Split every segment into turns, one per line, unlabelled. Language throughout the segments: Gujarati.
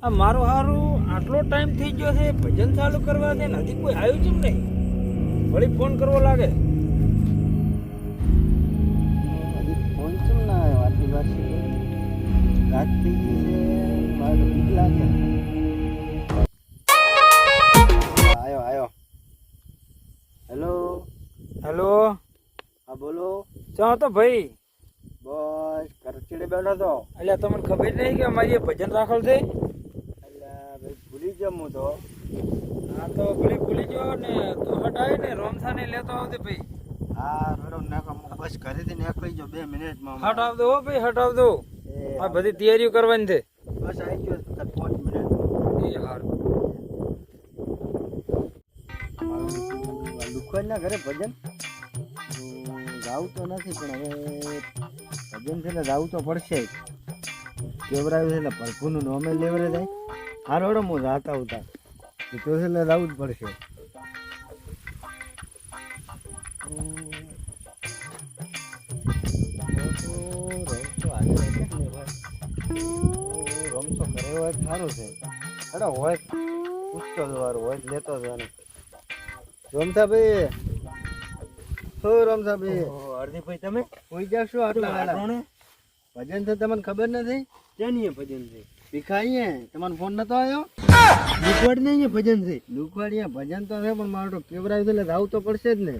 આ મારો હારું આટલો ટાઈમ થઈ ગયો છે ભજન ચાલુ કરવા દે ને હજી કોઈ આવ્યું છે નહીં. વળી ફોન કરવો લાગે.
હજી ફોન કેમ ના આવ્યો? આટલી વાર છે રાત થઈ ગઈ છે, મારે ભૂખ લાગે. આવ્યો. હેલો.
હેલો,
હા બોલો.
ચા તો ભાઈ?
બસ કરચીડે બેઠો તો.
એટલે તમને ખબર નહીં કે અમારી એ ભજન રાખેલ છે?
એટલે ભાઈ ભૂલી ગયો હું તો.
હા તો ભૂલી ગયો ને તો હટાય ને રોમસા ને લેતો આવજે ભાઈ.
હા મેડમ નાખો, હું બસ ઘરેથી નીકળી જાઉં 2 મિનિટમાં.
હટાવ દો ભાઈ, હટાવ દો. આ બધી તૈયારીઓ કરવાની છે.
બસ આવી ગયો 5 મિનિટમાં.
એ હારું.
દુકાનના ઘરે ભજન જાવું તો નથી, પણ હવે ભજન છે ને જાવું તો પડશે જ. કેવરાયું છે ને પરફુનું નોમે લેવરે જાય. હારો હડો હું જાતા ઉતા તો છે ને જાવું જ પડશે. રમતો કરે હોય સારું છે. હડો હોય પૂછતો જવાનું હોય લેતો જવાનું. રમતાભાઈ, હો રમતાભાઈ.
હરદીભાઈ તમે
કોઈ જાશો આટલા વાળા ભજન છે તમને ખબર નથી?
ક્યાંની ભજન છે?
ભીખાઈએ તમારો ફોન નતો આવ્યો?
લુકવાડ નહીં ભજન છે.
લુકવાડીએ ભજન તો છે, પણ મારો તો કેવરાયું છે એટલે જાવું તો પડશે જ ને.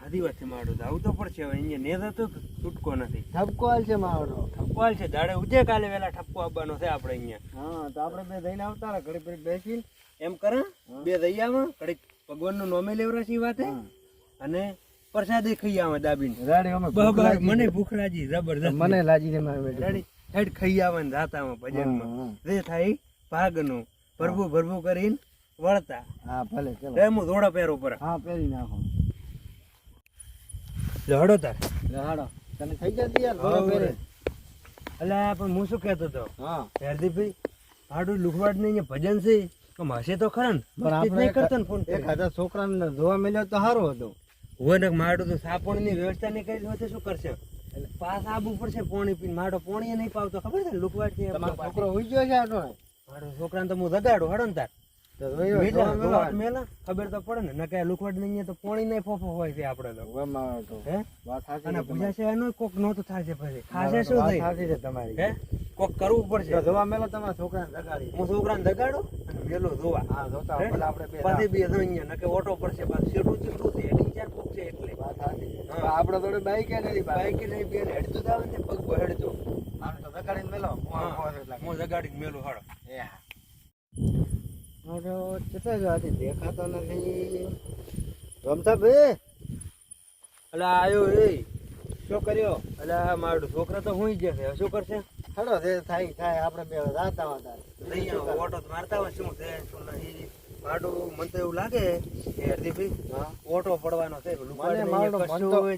આધી વાત છે મારું, આવું તો પડશે. હવે અહીંયા નેતા તો છૂટકો નથી.
ઠપકો હાલ છે મારો.
ઠપકો હાલ છે, દાડે ઉજે કાલે વેલા ઠપકો આપવાનો છે આપણે અહીંયા.
હા તો આપણે બે જઈને આવતા રહે ઘડી ઘડી બેસીને.
એમ કરે બે દઈ આવે ઘડીક ભગવાનનું નોમે લેવરાશી વાત અને પ્રસાદી ખાઈ આવે દાબીને.
રાડી અમે
મને ભૂખ લાગી જબરદસ્ત.
મને લાગી છે મારી બેટી.
રાડી હેડ ખાઈ આવે ને જાતામાં ભજનમાં જે થાય ભાગનું ભરભું કરીને વળતા.
હા ભલે ચલો.
હું થોડા પેર ઉપર
હા પહેરી નાખો.
હડો તાર
હાડો તને થઈ જતી યાર ઘોડો પહેરે.
અલ્યા પણ હું શું કહેતો હતો
હા
હરદીપભાઈ, આડું લુખવાડ ને ભજન છે તો હશે તો ખરા ને?
પણ આપણે
કરતો ને ફોન
એક હાથા છોકરાને જોવા મળ્યો તો સારું હતું.
હોય ને માડું તો સાપણ ની વ્યવસ્થા નહીં કરી હોય તો શું કરશે? પાસ આવવું પડશે પોણી પીને. માડો પોણી નહીં પાવતો ખબર છે લુખવાડ થી.
તમારો છોકરો ઉઈ ગયો છે આટલો?
માડો છોકરાને તો હું જગાડું હડો ને તાર
તો જોયો
મેલા ખબર તો પડે ને. નકે લુખવાડ નહીં તો પોણી નહીં ફોફો હોય છે આપડે તો. હે
વાત સાચી
અને
છે
પૂજા છે એનો કોક નહોતું થશે પછી ખાશે શું
વાત
થઈ?
સાચી છે તમારી.
હે કોક કરવું પડશે.
તો જોવા મેલો તમારા છોકરાને જગાડી.
હું છોકરાને જગાડું અને મેલો જોવા.
હા જોતા
હે?
ભલે આપણે બે
પછી બે અહીંયા નકે ઓટો પડશે. પાછું શેઠું ચીકડું છે એની ચાર કોક છે એટલે
વાત સાચી છે.
હા.
આપણે થોડી બાઈક નથી
બાઈક નહીં બે હેડતું જ આવે ને પગ પર હેડતો.
આપણે તો જગાડીને મેલો.
હું જગાડીને મેલું હાડો.
કેટલા જવાથી દેખાતો નથી. રમતા બે
એટલે આયો એ શું કર્યો? એટલે મારું છોકરા તો હુંય જશે. હવે શું કરશે?
ખડો છે થાય આપણે બે જાતા હતા.
અહીંયા ઓટો તો મારતા હોય શું છે શું નહીં. મારું મને તો એવું લાગે કે હરદીભાઈ ઓટો પડવાનો છે.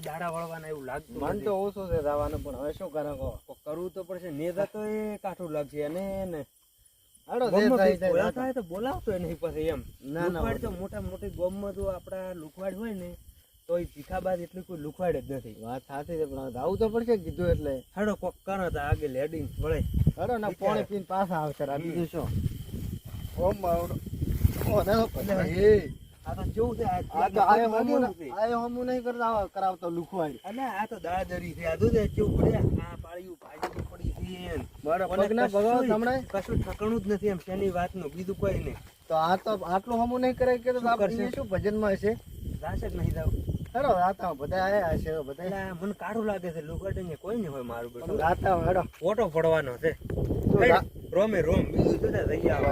દાડા વળવાના એવું લાગતું
મન તો ઓછું છે જવાનું, પણ હવે શું કરે કહો?
કરવું તો પડશે. નેતા તો એ કાઠું લાગશે અને
હાડો
થાય તો બોલાવતો નહીં પછી એમ.
ના
લુખવાડ તો મોટા મોટી ગોમમાં તો આપડા લુખવાડ હોય ને તો એ ભીખાબાદ એટલું કોઈ લુખવાડ જ નથી.
વાત સાચી છે, પણ આવું તો પડશે કીધું એટલે.
હાડો કોક કણ હતા આગળ હેડીને વળે.
હાડો ના પાણી પીને પાછા આવશે. આ બીજું શું? ઓમ માવડો
આ તો કેવું છે?
આયો હમું નહીં કરતા કરાવતો લુખવાડ.
અલે આ તો દાળદરી છે. આ દૂધ કેવું પડે. આ પાળ્યું ભાજી પડી છે.
મારો પગના ભગાવો તમને
કશું ઠકણું જ નથી એમ શેની વાતનું, બીજું કોઈ નહીં.
તો આ તો આટલું હમું નહીં કરે કે તો આપણે શું ભજનમાં હશે?
રાશે જ નહીં જાવ.
હેડો રાતા બધા આયા હશે બધા.
એટલે મને કાઢું લાગે છે લુખવાડ અહીંયા કોઈ નહીં હોય. મારું બેટું
રાતા હેડો
ઓટો પડવાનો છે. રોમે રોમ બીજું શું છે? રહી આવે.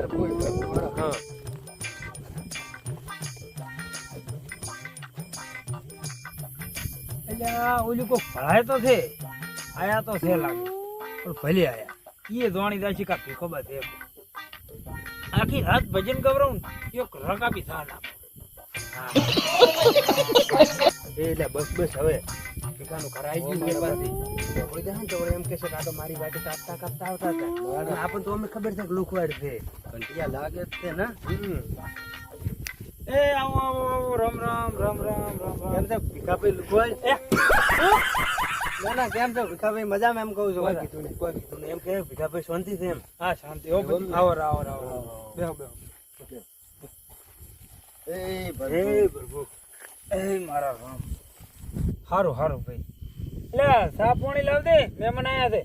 હા ઓલું કોઈ ભળાય તો છે. આયા તો છે લાગે પણ ભલે આયા એ જોણી દાશી કાપી ખબર છે. આખી રાત ભજન ગવરાવું એક રક આપી થા એટલે બસ હવે ટીકાનું કરાઈ ગયું છે. પાછી જાય ને તો એમ કે છે કે આ તો મારી વાટે કાપતા કાપતા આવતા હતા. આપણને તો અમે ખબર છે કે લુખવાડ છે.
પણ ત્યાં લાગે જ છે ને.
એ આવો આવો આવો રામ રામ રામ રામ રામ રામ.
એમ તો ભીખાભાઈ લુખવાડ ના ના કેમ છો ભીખાભાઈ મજામાં એમ કહું છું
કોઈ કીધું નહીં. એમ કે ભીખાભાઈ શાંતિ છે એમ? હા શાંતિ. હો ભાઈ, આવો બેહો બેહો.
એ
હે પ્રભુ, એ મારા રામ. હારું હારું ભાઈ. લે સા પાણી લાવ દે, મહેમાન આયા છે.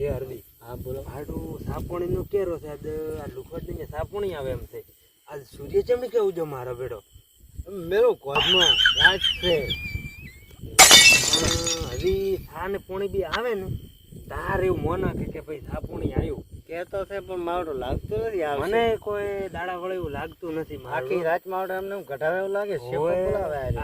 એ હરદી,
હા બોલો.
આડું સાપોણી નું કેરો છે. આ લુખડ ને સાપોણી આવે એમ છે. આજ સૂર્ય ચમની કેવું જો મારો બેડો.
મેરો કોદમાં રાજ છે.
હજી સા ને પોણી બી આવે ને તાર એવું મોના કે ભાઈ સાપોણી આવ્યું.
કેતો છે પણ માવડો લાગતું નથી આવશે.
મને કોઈ દાડા વળે એવું લાગતું નથી.
આખી રાત માવડો એમને એમ ઘટાવે એવું લાગે છે.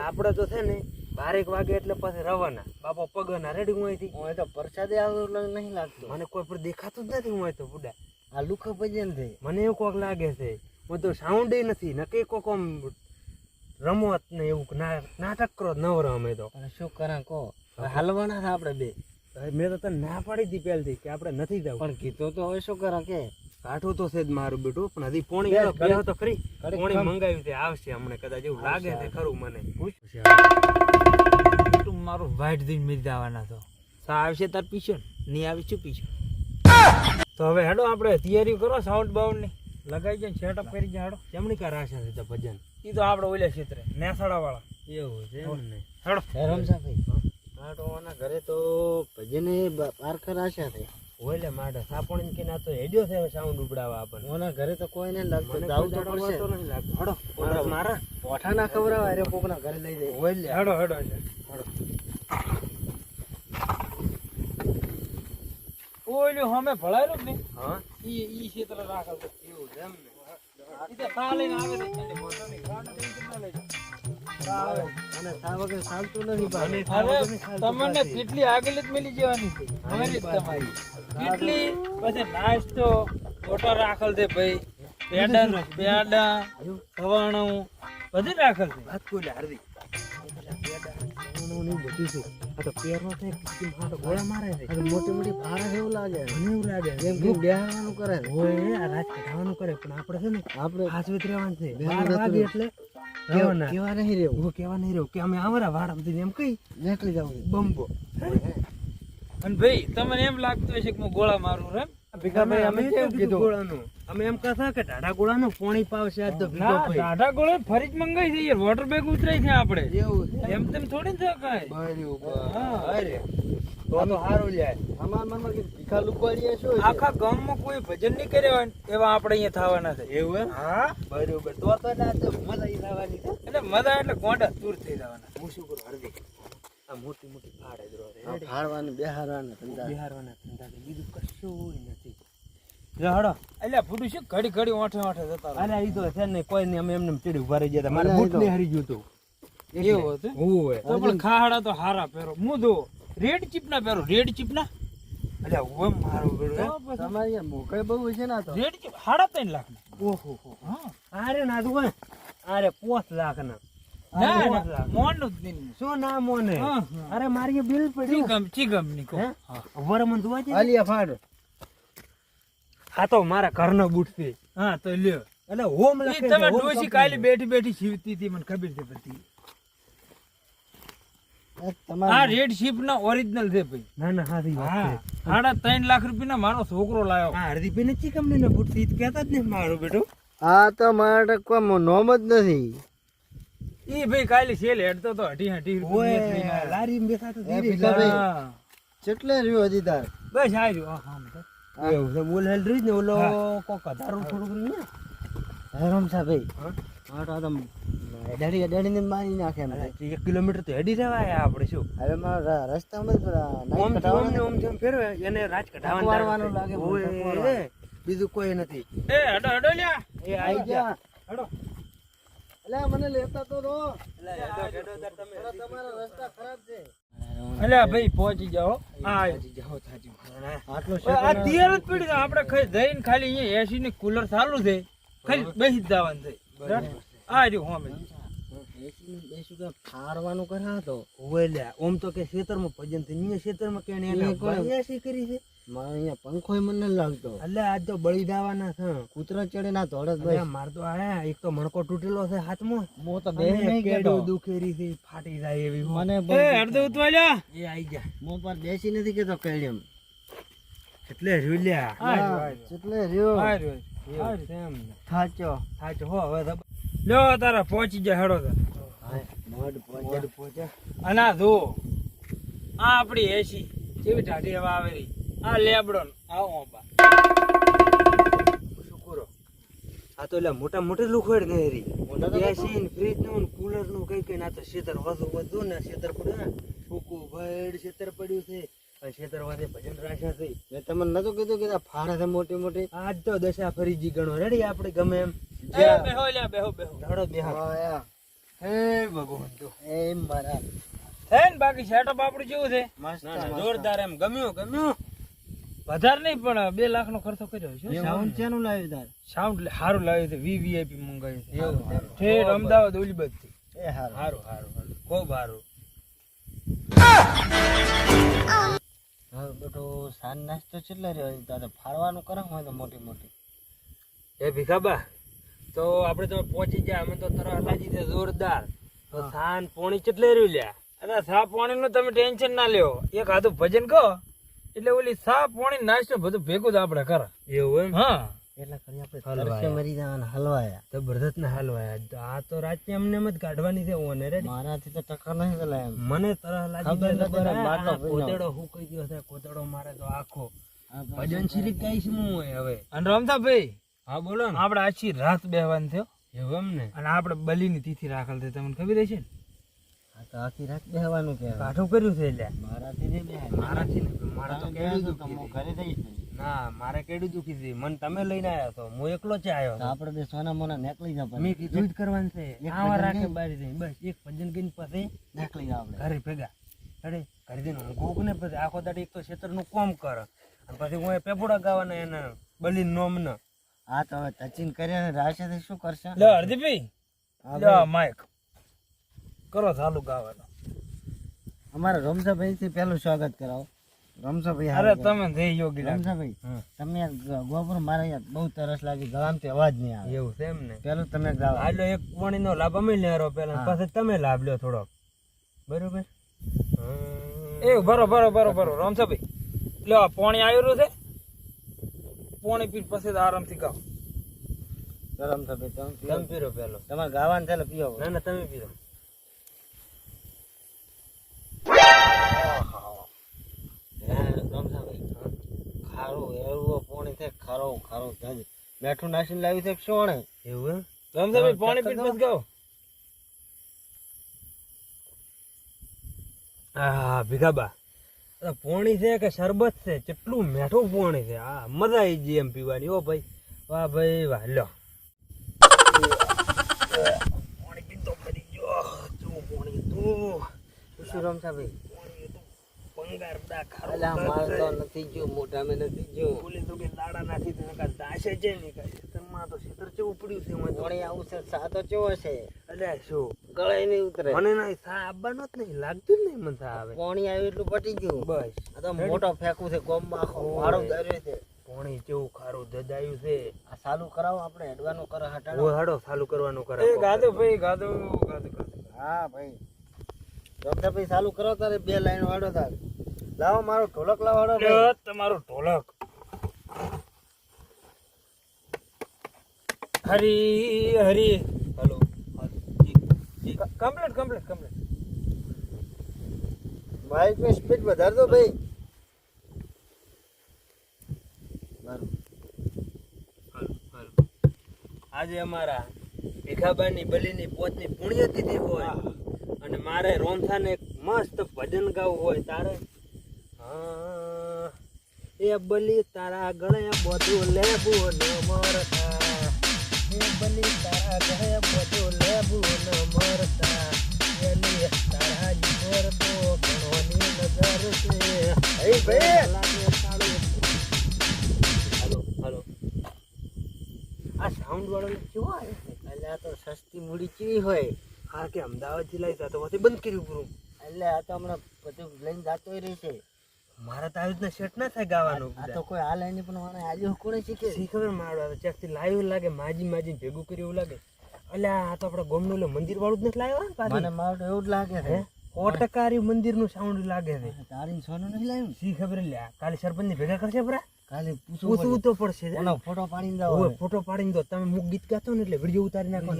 આપડે તો છે ને 12 વાગે એટલે પછી રવાના. બાપા પગના રેડી હું અહીંથી.
હું તો પ્રસાદે આવું નહીં લાગતું.
મને કોઈ પણ દેખાતું જ નથી. હું તો બુડા
આ લુખા ભજન છે.
મને એવું કોક લાગે છે. હું તો સાઉન્ડ નથી નકે કોક આમ રમત ને એવું નાટક કરો નવરો અમે તો.
શું કરા કહો હાલવાના છે આપણે બે.
મેં તો તને ના પાડી હતી પહેલથી કે આપણે નથી જવું.
પણ કીધું તો હવે શું કરા કે
કાઠું તો છે જ મારું બેટું. પણ હજી પોણી તો ખરી પોણી મંગાવ્યું છે. આવશે હમણાં કદાચ એવું લાગે છે ખરું મને. તું મારું વાઈટ દઈને મેં જવાના તો સા આવશે તાર પીછો નહીં આવી શું પીછો. તો હવે હેડો આપણે તૈયારી કરો સાઉન્ડ બાઉન્ડ ની લગાઈ જાય સેટઅપ કરી જાય. હેડો જમણી કાર આશા છે તો ભજન એ તો આપણે ઓલા ક્ષેત્રે નેસાડા વાળા
એવું છે ને.
હેડો
રમસાભાઈ આટોના ઘરે તો ભજને પારખર આશા છે.
ઓલે માટે સાપણ કે ના તો હેડ્યો છે સાઉન્ડ ઉપડાવવા આપણને.
ઓના ઘરે તો કોઈ ને લાગતું જાવ તો પડશે.
નથી લાગતું. હેડો મારા
પોઠા ના ખવડાવે અરે કોકના ઘરે લઈ જાય.
ઓલે હેડો હેડો હેડો. ઓલ્યો હમે ભળાયરો ને. હા ઈ ક્ષેત્ર રાખલ તો એવું છે એમ ને. ઈ તો સા લઈને આવે છે એટલે મોટો ની ખાણ લઈને કેટલા લઈ જાય.
અને સા વગર ચાલતું નથી ભાઈ.
તમને કેટલી આગળ જ મળી જવાની છે. અમારી જ તમારી કેટલી પછી નાસ્તો મોટો રાખલ છે ભાઈ. પેડા ખવાણું બધું રાખલ છે. વાત કોઈ હારદી બધું છે. આ તો પેરનો છે કે હાટો ગોળા મારે છે.
મોટી મોટી ફારા જેવું લાગે.
મને એવું લાગે
જેમ કે બેહવાનું કરે છે.
ઓય આ રાજ કઢાવાનું કરે પણ આપણે છે ને
આપણે
હાથવેત રહેવાનું છે.
બેહવાનું
12 વાગે એટલે રહેવાના.
કેવા નહીં રહેવું.
હું કેવા નહીં રહ્યો કે અમે આવરા વાડા બધી એમ કઈ
નીકળી જવું.
બંબો. અને ભાઈ તમને એમ લાગતું હશે કે હું ગોળા મારું રે.
ભીખાભાઈ અમે કેમ કીધું
ગોળાનું? અમે એમ કહેતા કે ઢાઢા ગોળાનું પાણી પાવશે આજ તો
ના ઢાઢા ગોળે ફરી જ મંગાઈ છે યાર. વોટર બેગ ઉતરાય છે આપણે.
એવું છે.
એમ તેમ થોડી ને થાય કાંઈ.
અરે તો સારું લ્યા.
અમારા મનમાં કે ભીખા લુકવાડીએ શું
આખા ગામમાં કોઈ ભજન નહીં કર્યા હોય ને એવા આપણે અહીંયા થવાના છે.
એવું એમ?
હા
બરોબર. તો ના તો મજા ઈ થવાની છે.
એટલે મજા એટલે ગોંડા દૂર થઈ જવાના.
હું શું કરું હરદી આ મોટી મોટી ફાડ જ રહે.
ફાળવાનું બેહારવાનું ધંધા.
બિહારવાના ધંધા કે બીજું કશું નથી.
હડો એટલે ફૂટું શું ઘડી ઘડી ઓઠે ઓઠે જતા રહો.
અરે ઈ તો છે ને કોઈ ને અમે એમને ચડી ઉભા રહી જતા. મારે
અરે
બૂટ
ઈ તો-
ને હરી ગયું તું.
એવું હતું
ઓય
તો પણ ખાડા તો હારા પહેરો. હું જો રેડ ચીપ ના પહેરો. રેડ ચીપ ના
અરે ઓમ મારું બેડું હે.
તમારે યાર મોકઈ બહુ છે ને આ તો.
રેડ ચીપ 3.5 લાખ ના.
ઓહો
હા
અરે ના તું કોણ? અરે 5 લાખ ના.
ના
અરે,
ના મોંનું જ નહીં.
શું નામ મોને?
હા, હા.
અરે મારી બિલ પડ્યું.
ચીગમ ની કહો.
હે?
હા.
વરમન જોવા છે.
આલિયા ફાડ.
આ તો મારા ઘરનો બૂટ છે.
હા તો લ્યો.
એટલે હોમ
ઈ
લખે
તમે
છે, હોમ
ડોસી
કંપની.
કાલે બેઠી બેઠી સીવતી હતી મને ખબર છે બધી.
તમારે
આ રેડ શીપ ના ઓરિજિનલ છે ભાઈ.
ના ના હાથી વાત
હા
છે.
3.5 લાખ રૂપિયા મારો છોકરો લાયો.
આ હરદીભાઈ ને ચી કંપની નો બૂટ છે ઈ તો કહેતા જ નહીં મારું બેટું.
આ તો મારા કોઈ નોમ જ નથી.
ઈ ભાઈ કાલે સેલ હેડતો તો હટી હટી રૂપિયા મેચ લઈને
ઓય
આવ્યો.
લારી માં બેઠા તો
એ
ધીરે
ભીખાભાઈ.
હા.
કેટલે રહ્યું હજી તાર?
બસ આવ્યો. હા હા બેટા.
એવું છે બોલ હેલ રહી ને ઓલો
હા.
કોક હજારો થોડુંક ને
રમસા ભાઈ
હા?
આ તો આદમ ડેડીને મારી નાખે એમ.
અરે 1 કિલોમીટર તો હેડી જવાય આપણે શું.
હવે મારા રસ્તામાં જ પેલા નાઈટ
ઓમ
કટાવવાના
ને ઓમ જેમ ફેરવે એને રાજ કઢાવવાનું
વારવાનું લાગે મને,
ઓય,
વારવાનું.
બીજું કોઈ નથી.
એ હડો હડો લ્યા.
એ
આઈ
આઈ
ગયા.
ગયા. હડો.
અલ્યા મને લેતા તો રહો.
તમે
તમારા રસ્તા ખરાબ છે.
અલ્યા ભાઈ પહોંચી જાઓ. હા
જાઓ થાજી.
આટલો
આ તિયર જ પડી છે. આપણે ખાઈ જઈને ખાલી અહીંયા એસી ની કુલર ચાલુ છે. ખાલી બેસી જ જવાનું છે. આ રહ્યું હોમે.
ફાડવાનું કરા તો
ઓય લ્યા, ઓમ તો કે ખેતરમાં ભજન થઈ, અહીંયા ખેતરમાં કે એને
ઈ કોણ?
બાયાસી કરી છે.
મારે અહીંયા પંખોય મને નથી લાગતો.
એટલે આજ તો બળી દાવાના છે.
કૂતરા ચડે ના ધોળે જ
અલ્યા માર તો આયા એક તો મણકો તૂટેલો છે હાથમાં.
હું તો
અને
બેહી નહીં
કેડું
કેતો.
દુખેરી છે ફાટી જાય એવી.
મને
એ અડધો ઉતવાલ્યા
એ આઈ જા.
હું પર બેસી નથી કેતો કેડમ.
એટલે રૂલ્યા
એટલે રહ્યો થાચો.
સાચો હો હવે તો લ્યો તારા પહોંચી જાય હેડો તો.
મોઢ પહોંચે.
અને આ જો આ આપણી એસી કેવી ટાઢી હવા આવેલી. આ લેબડો ને આ ઓબા.
શુકરો આ તો એટલે મોટા મોટી લુખવેડ ને હેરી.
મોટા તો
એસી ને ફ્રીજ નું ને કુલર નું કઈ કઈ ના તો શેતર વધુ ને શેતર પડ્યું ને ફૂકું ભેડ શેતર પડ્યું છે. અને શેતર વાદે ભજન રાખ્યા છે.
મેં તમને નતું કીધું કે ફાડે છે મોટી મોટી.
આજ તો દશા ફરી જી ગણો રેડી આપણે ગમે એમ.
એ બેહો લ્યા બેહો બેહો.
ધડો બેહા.
આયા.
હે ભગવાન તો
એ મારા
હે ને બાકી સેટઅપ આપણું કેવું છે?
મસ્ત
જોરદાર એમ ગમ્યું. વધારે નહીં પણ 2 લાખ નો ખર્ચો કર્યો છે.
સાઉન્ડ ચેનું લાવ્યું તાર?
સાઉન્ડ સારું લાવ્યું છે. વીવીઆઈપી મંગાવ્યું છે.
એવું છે.
ઠેર અમદાવાદ ઓલીબત થી.
એ હારું.
સારું ખૂબ સારું.
હવે બેટો સાંજ નાસ્તો કેટલો રહ્યો તારે ફાડવાનું કરે હોય તો મોટી મોટી.
એ ભીખાબા તો આપણે તો પહોંચી ગયા. અમે તો તરફ લાગી છે જોરદાર. તો થાન પોણી કેટલે રહ્યું લ્યા.
અરે સા પાણી નું તમે ટેન્શન ના લ્યો. એક હાથું ભજન કહો એટલે ઓલી સા પાણી નાસ્તો બધું ભેગું જ આપણે કરે.
એવું એમ.
હા
એટલે કરી આપણે
હલવાયા.
તરસે મરી જવાના હલવાયા.
જબરદસ્ત ને હાલવાયા. તો આ તો રાતે અમને એમ જ કાઢવાની છે ઓને રેડી.
મારાથી તો ટક્કર નહીં પેલા એમ.
મને તરહ લાગી
ખબર
ગઈ
નથી,
આ
બાટલો ભરી
કોતેડો હું કહી ગયો છે. કોતેડો મારે તો આખો ભજન શ્રી કઈ શું હોય હવે.
અને રમતા ભાઈ
હા બોલો ને.
આપણે આછી રાત બેહવાનું થયો.
એવું એમ ને.
અને આપણે બલીની તિથિ રાખેલ છે તમને ખબર હશે ને?
આ તો આખી રાત બેહવાનું કે
કાઠું કર્યું છે એટલે.
મારાથી નહીં બેહાય.
મારાથી ને મારે તો કેડું
તો
દુખી
હું
છે.
ઘરે જઈશ ને.
ના મારે કેડું દુખી છે. મને તમે લઈને આવ્યા તો હું એકલો જ આવ્યો
તો આપણે બે સોના મોના નીકળી જા
મેં કીધું જ કરવાનું છે.
એક
આવા
ભજન
રાખે
નહીં.
બારી જઈને બસ એક ભજન કહીને પછી
નીકળી જા આપણે.
ઘરે ભેગા અરે ઘરે જઈને ઊંઘું ને પછી આખો દાડી એક તો ખેતરનું કામ કરે અને પછી હું પેપોડા ગાવાના એને બલી નોમ ને.
હા તો હવે ટચિંગ કરીને રાશેથી શું કરશે?
લે હરદીપભાઈ
હા
લે
ભાઈ.
માઇક કરો ચાલુ ગાવાનો.
અમારા રમસાભાઈ થી પેલું સ્વાગત કરાવો. રમસાભાઈ
અરે
હારું
તમે જઈ યોગી લાગે.
રમસાભાઈ
હમ.
તમે યાર ગોબર મારે યાર બહુ તરસ લાગી. ગળામાંથી અવાજ નહીં આવે.
એવું છે એમ ને.
પેલું તમે ગાઓ.
હાલો એક પાણીનો લાભ અમે લેરો પેલા
હા.
પછી તમે લાભ લ્યો થોડોક બરોબર.
એ બરો રમસાભાઈ લે પાણી આવ્યું છે. પાણી પી પછી તો આરામથી ગાઓ.
રમસાભાઈ તમે
તમે
પીઓ.
પીરો પેલો.
તમારે ગાવાનું છે એટલે પીઓ.
ના ના તમે પીરો.
રમસાભાઈ ખારું એવું પોણી છે. ખારો ખારો થાય. મેઠું નાસીને લાવ્યું છે કે શું આણે?
એવું
રમસાભાઈ પાણી પી પછી ગાઓ.
હા ભીખાબા પોણી છે કે શરબત છે. કેટલું મેઠું પોણી છે. હા મજા આવી ગઈ એમ પીવાની. ઓ ભાઈ વાહ ભાઈ વાહ. લ્યો પાણી પીતો ફરી ગયો. શું પોણી તું
શું રમસાભાઈ?
પંગાર દા ખારો
અલા માર તો નથી ગયું. મોઢામાં નથી ગયું.
બોલે તો કે દાડા નાખી દે નકા દાશે છે ને કે ખેતરમાં તો ખેતર જેવું પડ્યું છે એમાં તો.
પોણી આવું છે. સાતો કેવો છે?
અલ્યા શું
ગળાય નહીં ઉતરે.
મને નહીં સા આવવાનો જ નહીં લાગતું જ નહીં મને સા આવે.
પોણી આવ્યું એટલું પટી ગયું.
બસ
આ તો મોટો ફેંકું છે. ગોમમાં આખો મારો દર્યો છે.
પોણી જેવું ખારું દદાયું છે.
આ ચાલુ કરાવો આપણે. હેડવાનું કરો હટાડો.
ઓ હાડો ચાલુ કરવાનું કરે.
એ ગાધો ભાઈ ગાધો.
હા ભાઈ રમસાભાઈ ચાલુ કરો તારે. 2 લાઈન વાળો તાર. લાવો મારો ઢોલક લાવો વાળો ભાઈ.
લ્યો તમારું ઢોલક. હરી હરી
હાલો
કમ્પ્લીટ.
માઇક ની સ્પીડ વધાર દો ભાઈ. મારું
આજે અમારા ભીખાબાની બલીની પોતની પુણ્યતિથિ હોય અને મારે રોમથાને એક મસ્ત ભજન ગાવું હોય તારે. હા એ બલી તારા ગળે બધું લેવું ન મરતા. એ બલી તારા ગળે બધું લેવું ન મરતા. એલી તારા જીવર તો ઘણોની નજર છે.
એ ભાઈ
લાગે તાળું. હાલો આ સાઉન્ડ વાળો કેવો આવ્યો છે?
એટલે આ તો સસ્તી મૂડી ચીવી હોય.
હા કે અમદાવાદ થી લાવી તો પછી બંધ કર્યું પૂરું.
એટલે આ તો હમણાં બધું લઈને જાતો રહેશે.
મારા તો આવી રીતના સેટ ના થાય ગાવાનું
આ તો કોઈ હાલે નહીં પણ મને આજે કોણે શીખે
શી ખબર મારો આવે ચેકથી લાવ્યો લાગે માજી ભેગું કર્યું એવું લાગે અલ્યા આ તો આપણા ગોમનું ઓલું મંદિર વાળું જ નથી લાવ્યો ને પાછું
મને મારું તો એવું જ લાગે છે
100% મંદિરનું સાઉન્ડ લાગે છે
તારીને સોનું નથી લાવ્યું
શી ખબર લ્યા કાલે સરપંચ ને ભેગા કરશે બરા
કાલે
પૂછવું તો પડશે
ઓનો ફોટો પાડીને જાવ
ઓય ફોટો પાડીને દો તમે મુક ગીત ગાતો ને એટલે વિડિયો ઉતારી નાખો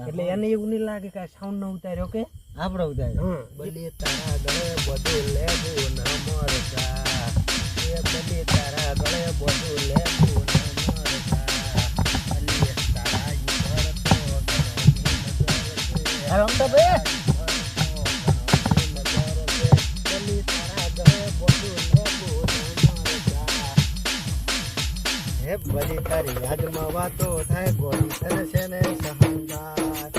એટલે એને એવું નહીં લાગે કે સાઉન્ડ ન ઉતાર્યો કે
આપણે ઉતાર
હા બલે તારા ગળે બધું લેવું ન મરતા એ બલે તારા ગળે બધું લેવું ન મરતા બલે તારા ઉપર તો
હાલો તો બે
બલે તારા ગળે બધું લેવું ન મરતા
હે બલી તારી યાદમાં વાતો થાય ગોરી તને છે ને સહનદાર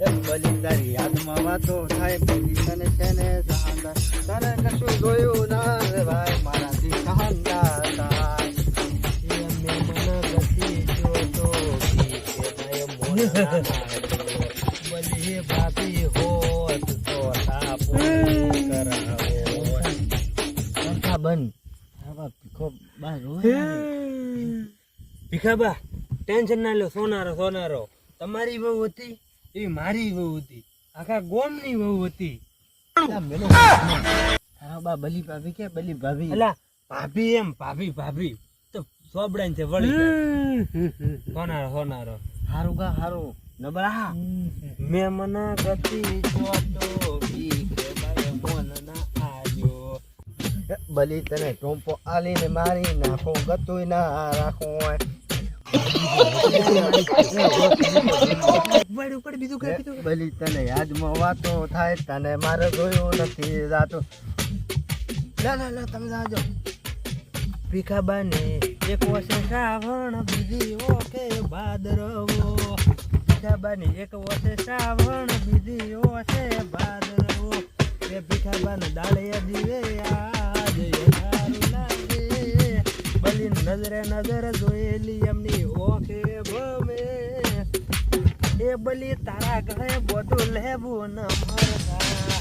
હે બલી તારી યાદમાં વાતો થાય બલી તને છે ને સહનદાર તને કશું જોયું ના રે ભાઈ મારાથી સહનદાર થાય
એ મે મન ગતિ જોતો કી કે નય મોના બલી ભાભી હોત તો તાપો કરાવો
પંખા બંધ આવા ભીખો બા રોય
ભીખાબા ટેન્શન ના લો સોનારો તમારી વહુ હતી એ મારી વહુ હતી આખા ગોમની વહુ હતી
તારા બા બલી ભાભી કે બલી ભાભી
અલા ભાભી એમ ભાભી તો સોબડાઈ છે વળી સોનારો
હારું ગા હારું નબળા
મે મના ગતિ જોતો ભીખે ભાઈ મોન ના આજો
બલી તને ટોમ્પો આલીને મારી નાખો ગતુંય ના રાખો
બીજું કઈ કીધું
બલી તને યાદમાં વાતો થાય તને મારે જોયું નથી જાતો ના તમે જાજો
ભીખાબાને એક વર્ષે શ્રાવણ બીજી ઓકે ભાદરવો ભીખાબાની એક વર્ષે શ્રાવણ બીજી ઓછે ભાદરવો એ ભીખાબાને દાળે દીવે આજે સારું લાગે બલી નજર જોયેલી એમની ઓકે ભમે એ બલી તારા ગળે બધું લેવું ન મરતા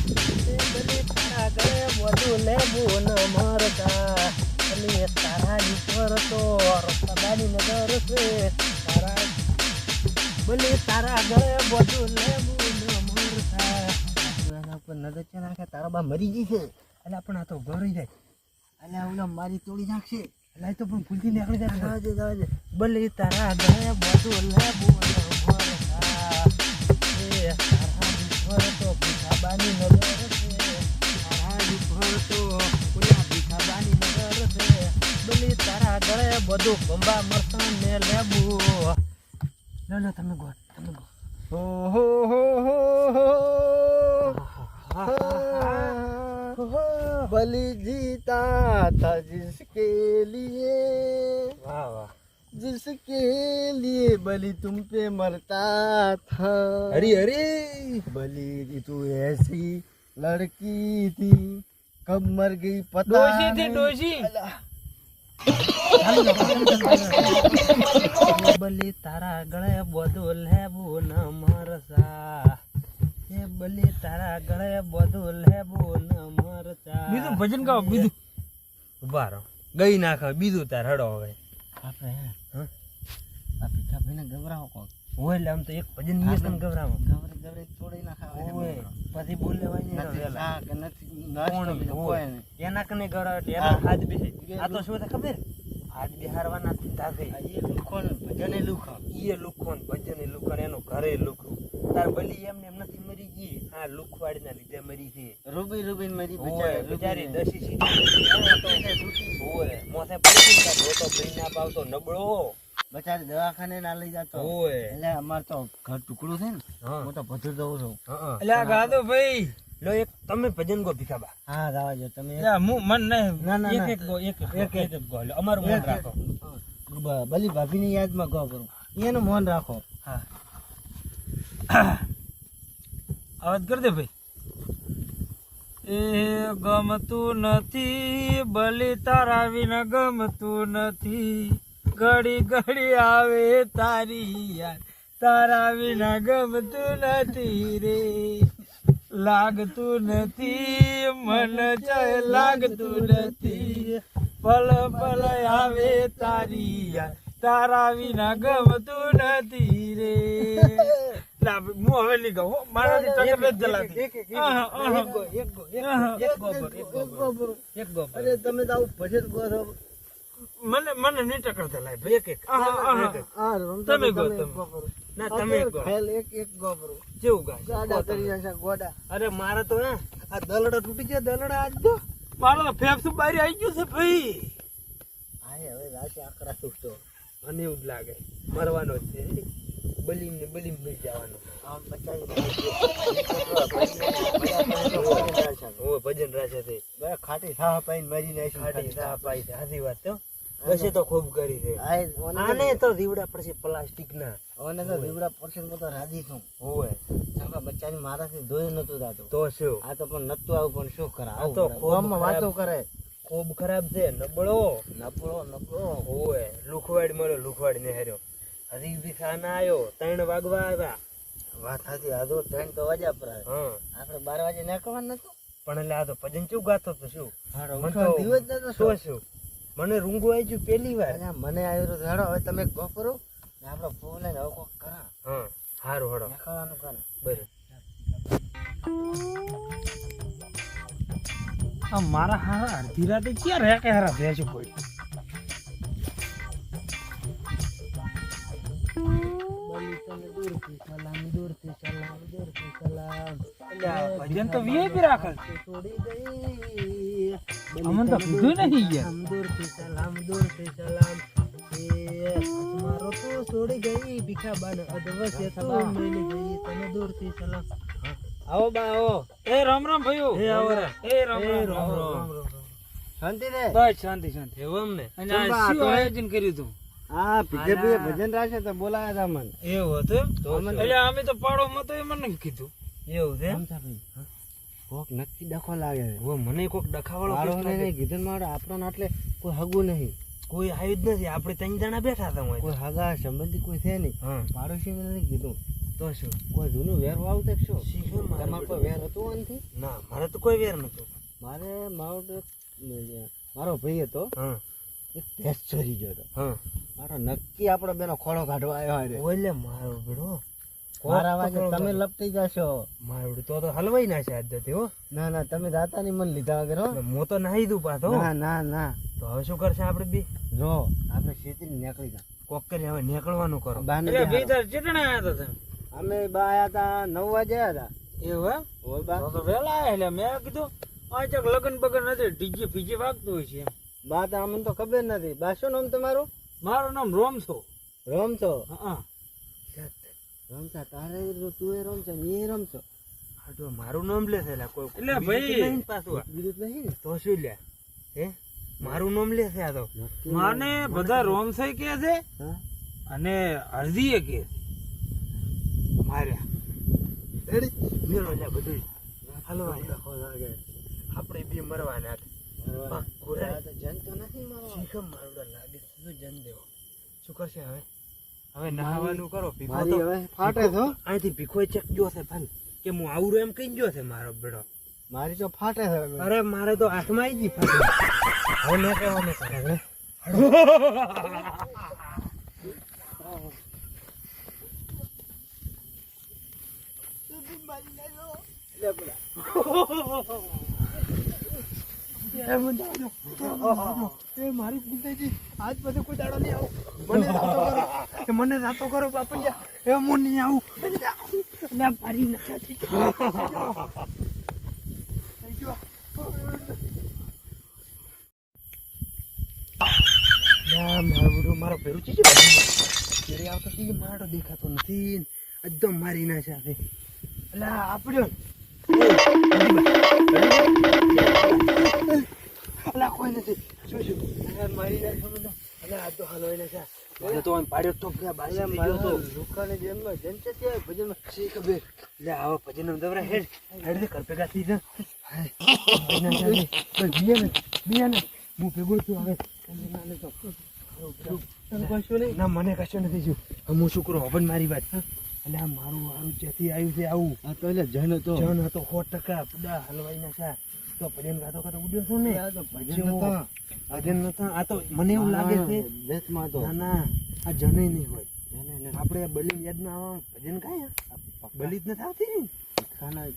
એ બલી તારા ગળે બધું લેવું ન મરતા અને તારા ઉપર તો સદાની નજર છે તારા બલી તારા ગળે બધું લેવું ન મરતા
ઉપર નજર છે નાખે તારા બા મરી ગઈ છે
એટલે પણ આ તો ગરી જાય
અને ઓલા મારી તોડી નાખશે
એટલે તો પણ ભૂલથી નીકળી જાય
જાજે
બલી તારા ગળે બધું લેવું ન મરતા એ તારા ઉપર તો ભીખાબાની નજર છે તારા ઉપર તો ઓલા ભીખાબાની નજર છે બલી તારા ગળે બધું બંબા મરસણ ને લેવું લો તમે ગો
હો હો હો હો बलि जीता था जिसके लिए
वाह
जिसके लिए बलि तुम पे मरता था
अरे अरे
बलि तू ऐसी लड़की थी कब मर गई पता
डोशी बलि तारा गळे બધું લેવું ન મરસા એ બલી તારા ગળે બધું લેવું ન મરસા બીજું ભજન ગાઓ બીજું ઉભા રહો ગઈ નાખો બીજું તાર હડો હવે
આપણે આ પીઠા ભાઈને ગવરાવો કોણ
હોય એટલે આમ તો એક ભજન ની તને ગવરાવો
ગવરે છોડી નાખાવે
હોય પછી બોલે વાય ને વેલા
કે નથી નાસ્તો બીજો કોઈ નહીં
એના કને ગવરાવ એટલે એના હાથ બેસે આ તો શું ખબર હાથ બિહારવાના ધંધા છે
એ લુખો ને ભજને લુખો
એ લુખો ને ભજને લુખો ને એનું ઘરે લુખું તાર બલી એમને એમ નથી મરી ગઈ આ લુખવાડી ના લીધે મરી છે
રૂબી મરી
બિચારી દસી સીધી હોય મોથે પડી તાર રોટો ભરી ના પાવતો નબળો
બચારી દવાખાને ના લઈ જતો
હોય
એટલે અમાર તો ઘર ટુકડું છે ને હું તો ભજર દઉં છું
એટલે આ ગાદો ભાઈ લો એક તમે ભજન ગો ભીખાબા
હા ગાવા જો તમે
હું મન નહીં
ના
એક એક ગો એક ગો લો અમારું મન રાખો
બલી ભાભી ની યાદમાં ગો કરું એનું મન રાખો
હા અવાજ કર દે ભાઈ એ ગમતું નથી બલી તારા વિના ગમતું નથી ઘડી ઘડી આવે તારી યાદ તારા વિના ગમતું નથી રે
લાગતું નથી મન ચાય લાગતું નથી પલ પલ આવે તારી યાદ તારા વિના ગમતું નથી રે લા હું હવે નહીં ગાઉં હો. મારાથી ટકે જ જલાતી એક ગોબર.
અરે તમે તો આવું ભજન ગો છો.
મને નહીં ટકર ચલાય ભાઈ એક તમે ગો તમે ના તમે ગો
એક ગોબરો
જેવું ગાય
ગાડા કરી નાખે ગોડા.
અરે મારે તો હે
આ દલડા તૂટી ગયા દલડા આજ તો.
મારો તો ફેફસું બહાર આવી ગયું છે ભાઈ
હા હવે રાશે આકરા સુખતો.
મને એવું જ લાગે મરવાનો જ છે બલીમ ને બલીમ મરી જવાનો
આમ બચાવી
ભજન રાશે છે
ખાટી સાહ પાઈને મરી નાખી.
ખાટી ચા પાઈ છે સાચી વાત તો પછી તો ખૂબ કરી છે
આને
આને તો દીવડા પડશે પ્લાસ્ટિક ના
તો દીવડા પડશે ને તો રાજી છું.
હોય
આપણા બચ્ચાની મારાથી ધોઈ નતું થતું.
તો શું
આ તો પણ નતું આવું પણ શું કરે
આ તો ખૂબ
ગામમાં વાતો
ખરાબ.
કરે.
ખૂબ ખરાબ છે નબળો
નબળો
હોય લુખવાડ મળ્યો લુખવાડ ને હાર્યો હજી બી ખાના આવ્યો 3 વાગવા આવ્યા
વાત સાચી. આ તો 3 તો વાગ્યા પર આવે.
હા
આપણે 12 વાગે નીકળવાનું નતું.
પણ એટલે આ તો ભજન ચેવું ગાતો તો શું મને તો
દિવસ નતો
શું શું મને રૂંગું આવી ગયું પહેલી વાર
અરે મને આવ્યું તો હેડો હવે તમે કહો કરો ને આપણે ફોન લઈને હવે કોક કરા
હા હારું હડો
નીકળવાનું કરે.
બરાબર આ મારા હારા અડધી રાતે ક્યાં રહ્યા કે હારા ભેંસ કોઈ ભજન તો વીઆઈપી રાખે
છોડી ગઈ
અમન તો કીધું નહીં યાર
હમ દૂરથી સલામ મારો તો છોડી ગઈ ભીખાબાન અધવસે તો મળી ગઈ તને દૂરથી સલામ. આવો બા આવો.
એ રામ રામ ભાઈઓ
એ આવો રે.
એ રામ રામ
શાંતિ રે.
બસ શાંતિ શાંતિ એવું અમને અને આ
ચંપા,
શું
તો-
આયોજન કર્યું તું
હા ભીખેભાઈએ ભજન રાખે તો બોલાયા હતા મને.
એવું હતું
તો મને-
એટલે અમે તો પાડો મતો એ મને કીધું એવું છે
કોક નક્કી ડખો લાગે છે.
ઓ મને કોક ડખાવાળો
મારો
કેસ
ને
લાગે.
નહીં કીધું ને મારો આપણને એટલે કોઈ હગું નહીં.
કોઈ આવ્યું જ નથી આપણે 3 જણા બેઠા હતા હોય
કોઈ હગા સંબંધી કોઈ છે નહીં.
હા
પાડોશી મેં નહીં કીધું.
તો શું
કોઈ જૂનું વેર વાવતે શું
શીખર મારે
તમારે કોઈ વેર હતું આનથી?
ના મારે તો કોઈ વેર નતું
મારો ભાઈ હતો
હા
એક ભેંસ ચોરી ગયો હતો.
હા
મારો નક્કી આપણો બેનો ખોળો કાઢવા આવ્યો હારે.
ઓલે મારો બેડો
મારા વાગે તમે લપટી જશો.
મારો બેડો તો હલવાઈ ના છે આજ જતી હો
ના ના તમે દાતા ની મન લીધા વગર હો.
મો તો નાહી દઉં પાછો
ના ના ના
તો હવે શું કરશે આપણે બી
જો આપણે ખેતી નીકળી ગયા.
કોક કરી હવે નીકળવાનું કરો
બાને
એટલે
બિહારો.
બે તાર ચેટણા આયા હતા
અમે બા આયા હતા 9 વાગે આયા હતા.
એવું
ઓય બા
તો વહેલા આયા એટલે મેં કીધું આ ચક લગન બગન નથી ડીજે ફીજે વાગતું હોય છે એમ
બા તો અમને તો ખબર નથી. બા શું નામ તમારું?
મારું નામ રોમ છો
રમશો.
હા
રમતા તારે તું એ રમશો ને એ રમશો.
હા તો મારું નામ લે છે એટલે કોઈ
એટલે
બીજું
ભાઈ-
તો નહીં પાછું આ.
બીજું તો નહીં ને.
તો શું લે હે મારું નામ લે છે આ તો
નક્કી
માને બધા રોમસાઈ કે છે
હા?
અને હળદીએ કે છે માર્યા મેળો લે બધું હાલો
ડખો લાગે.
આપણે બે મરવાના
બરાબર.
ઘોડા.
આ તો જંતુ નથી મારો.
શીખમ મારું લાગે છે શું જન દેવો શું કરશે હવે હવે નહાવાનું કરો ભીખો
મારી
તો
હવે ફાટે છો.
અહીંથી ભીખો ચેક ગયો છે ભાઈ કે હું આવડું એમ કઈ ગયો છે મારો બેડો
મારી તો ફાટે છે હવે.
અરે મારે તો હાથમાં આવી ગઈ ફાટી. હવે મેં કહેવાનું કરે હવે
મારી ભૂલ થઈ ગઈ. આજ પછી કોઈ દાડો નહીં આવું. મને રાતો કરો. મને રાતો કરો બાપંજા. એ હું નહીં આવું. એટલે મારી નથી.
મારો પેરું છે આવતો મારો દેખાતો નથી એકદમ મારી ના છે એટલે આપડ્યો અલા કોઈ નથી શું શું
મારી નાખો મને.
એટલે આ તો હલવાઈ છે મને તો આમ પાડ્યો તો ગયા બારી
અલ્યા
ગયો તો
મારો લોકોની જેમમાં જનચે છે ભજનમાં.
શી ખબર એટલે આવો પછી નો દવરા હેડ હેડ દે કરપે ગાતી છે બિયાને હું ભેગો છું હવે ના મને કશું નથી થયું હું શું કરું હવે મારી વાત એટલે આ મારું જ્યાંથી આવ્યું છે આવું
આ તો એટલે જન હતો
જન હતો 100% પુડા હલવાઈના છે તો ભજન ગાતો ગાતો ઉડ્યો છો ને
આ તો ભજન
જેવો.
નતા.
ભજન નતા આ તો મને એવું લાગે છે
વેશમાં હતો
ના ના આ જને નહીં હોય
જને ને
આપણે બલી યાદમાં આવા ભજન ગાય બલી જ નથી આવતી ને
ખાના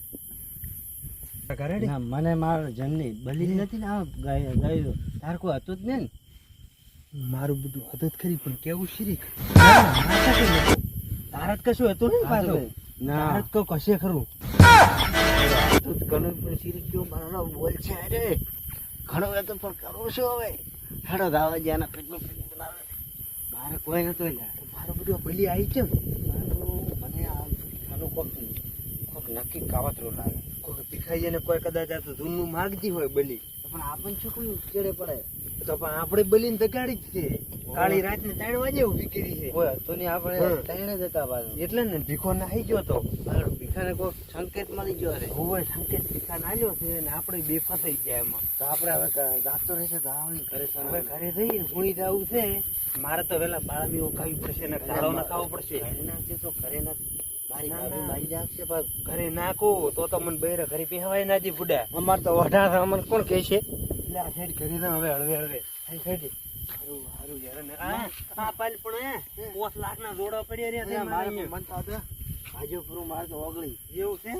ઘરે
ના મને મારો જનની બલી જ નથી ને આ ગાયું તાર કોઈ હતું જ નહીં
મારું બધું હતું જ ખરી પણ કેવું શ્રી તારા જ કશું હતું ને પાછું
ના
તારા જ કહું કશે ખરું
તું ઘણું પણ શીરી કેવું મારો બોલ છે અરે ઘણો હતો પણ કરું શું હવે હેડો દાવા જ્યાં પેટમાં પેટ બનાવે મારે કોઈ નતું એટલે
મારું બધું બલી આવી છે
મને આ ખાનું કોક નક્કી કાવતરું લાગે
કોઈ ભીખાઈ જાય ને કોઈ કદાચ આ તો ધૂનનું માગતી હોય બલી
પણ આપણને શું કોઈ ચેડે પડે
તો પણ આપણે બલીને દગાડી જ છે કાળી રાત ને 3 વાગે ઉભી કરી છે
કોઈ હતું નહીં આપણે
હા.
તઈને જતા બાજુ
એટલે ને ભીખો નાહી ગયો તો
ભીખાને કોઈ સંકેત મળી ગયો રે
હોય સંકેત ભીખા નાલ્યો છે અને આપણે બે ફસાઈ જાય એમાં
તો આપણે હવે જાતો રહેશે તો આવની ઘરે
હવે ઘરે જઈને હુઈ જવું છે મારે તો વેલા બાળમી ઉકાવી પડશે ને કાળો ના ખાવો પડશે
ઘરે નાખશે તો ઘરે ના મારી
ના,
ભાભી
ના.
મારી નાખશે પણ
ઘરે નાખો તો મને બૈરા ઘરે પહેવાય ના જી બુડા
અમાર તો વઢાર અમને કોણ કહે છે
એટલે આ સાઈડ ઘરે ના હવે હળવે હળવે સાઈડ હારું હારું યાર ને આ પાલ પણ 5 લાખ ના જોડા પડ્યા રહ્યા છે મારે
મારે મન તો હતા બાજુ પૂરું મારે તો ઓગળી
એવું છે